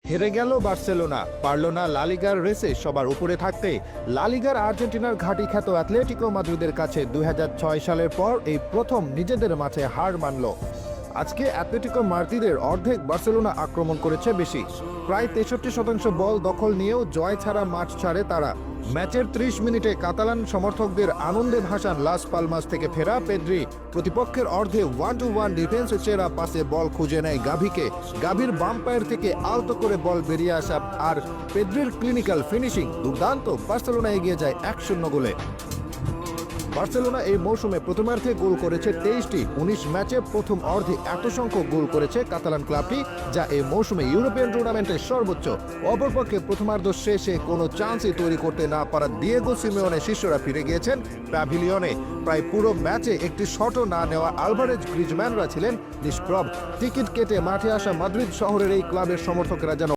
হেরে গেল বার্সেলোনা, পারল না লা লিগার রেসে সবার উপরে থাকতে। লা লিগার আর্জেন্টিনার ঘাঁটি খ্যাত অ্যাটলেটিকো মাদ্রিদের কাছে ২০০৬ সালের পর এই প্রথম নিজেদের মাঠে হার মানল। আজকে অ্যাটলেটিকো মাদ্রিদের অর্ধেক বার্সেলোনা আক্রমণ করেছে বেশি, প্রায় ৬৩% বল দখল নিয়েও জয় ছাড়া মাঠ ছাড়ে তারা। ম্যাচের ৩০ মিনিটে কাতালান সমর্থকদের আনন্দে ভাসান লাস পালমাস থেকে ফেরা পেদ্রি। প্রতিপক্ষের অর্ধে 1-to-1 ডিফেন্স চেরা পাসে বল খুঁজে নেয় গাভিকে। গাভির বাম পায়ের থেকে আলতো করে বল বেরিয়ে আসা আর পেদ্রির ক্লিনিক্যাল ফিনিশিং দুর্দান্ত। বার্সেলোনা এগিয়ে যায় ১-০ গোলে। বার্সেলোনা এই মৌসুমে প্রথমার্ধে গোল করেছে ২৩টি। ১৯ ম্যাচে প্রথম অর্ধে এত সংখ্যক গোল করেছে কাতালান ক্লাবটি, যা এই মৌসুমে ইউরোপিয়ান টুর্নামেন্টের সর্বোচ্চ। অপরপক্ষে প্রথমার্ধ শেষে কোনো চান্সই তৈরি করতে না পারা দিয়েগো সিমিওনে শিষ্যরা ফিরে গিয়েছেন প্যাভিলিয়নে। প্রায় পুরো ম্যাচে একটি শটও না নেওয়া আলভারেজ গ্রিজম্যানরা ছিলেন নিষ্প্রভ। টিকিট কেটে মাঠে আসা মাদ্রিদ শহরের এই ক্লাবের সমর্থকেরা যেন